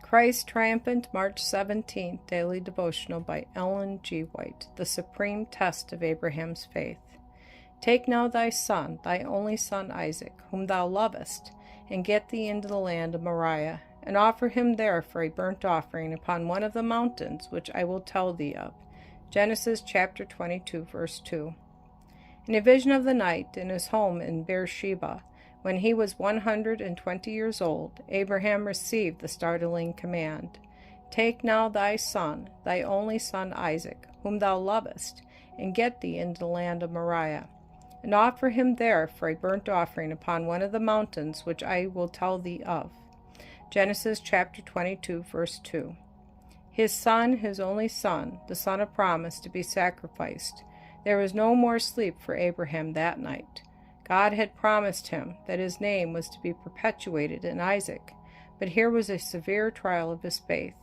Christ Triumphant, March 17th, Daily Devotional by Ellen G. White, The Supreme Test of Abraham's Faith. Take now thy son, thy only son Isaac, whom thou lovest, and get thee into the land of Moriah, and offer him there for a burnt offering upon one of the mountains which I will tell thee of. Genesis chapter 22, verse 2. In a vision of the night, in his home in Beersheba, when he was 120 years old, Abraham received the startling command, Take now thy son, thy only son Isaac, whom thou lovest, and get thee into the land of Moriah, and offer him there for a burnt offering upon one of the mountains which I will tell thee of. Genesis chapter 22, verse 2. His son, his only son, the son of promise, to be sacrificed. There was no more sleep for Abraham that night. God had promised him that his name was to be perpetuated in Isaac, but here was a severe trial of his faith.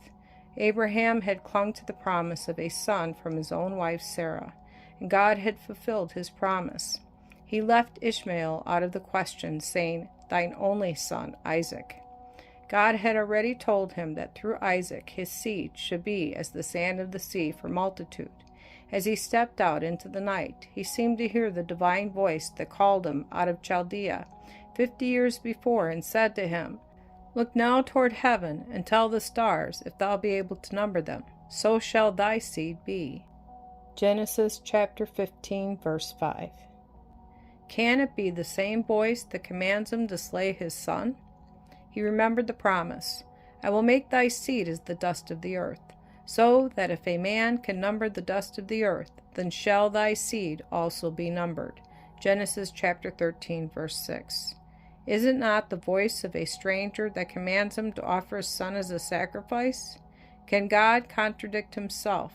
Abraham had clung to the promise of a son from his own wife Sarah, and God had fulfilled his promise. He left Ishmael out of the question, saying, Thine only son, Isaac. God had already told him that through Isaac his seed should be as the sand of the sea for multitude. As he stepped out into the night, he seemed to hear the divine voice that called him out of Chaldea 50 years before and said to him, Look now toward heaven and tell the stars, if thou be able to number them, so shall thy seed be. Genesis chapter 15, verse 5. Can it be the same voice that commands him to slay his son? He remembered the promise, I will make thy seed as the dust of the earth, so that if a man can number the dust of the earth, then shall thy seed also be numbered. Genesis chapter 13, verse 6. Is it not the voice of a stranger that commands him to offer his son as a sacrifice? Can God contradict himself?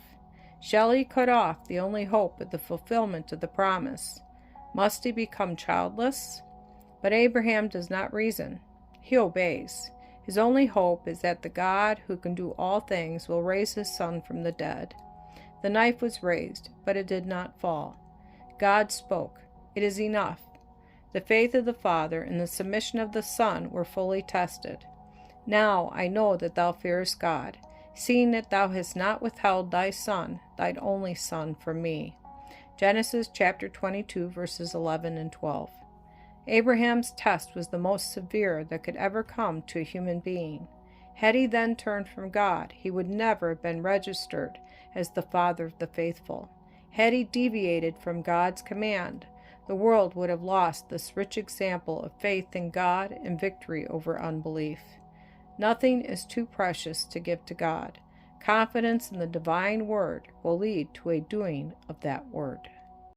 Shall he cut off the only hope of the fulfillment of the promise? Must he become childless? But Abraham does not reason. He obeys. His only hope is that the God who can do all things will raise his son from the dead. The knife was raised, but it did not fall. God spoke. It is enough. The faith of the Father and the submission of the Son were fully tested. Now I know that thou fearest God, seeing that thou hast not withheld thy son, thine only son, from me. Genesis chapter 22, verses 11 and 12. Abraham's test was the most severe that could ever come to a human being. Had he then turned from God, he would never have been registered as the father of the faithful. Had he deviated from God's command, the world would have lost this rich example of faith in God and victory over unbelief. Nothing is too precious to give to God. Confidence in the divine word will lead to a doing of that word.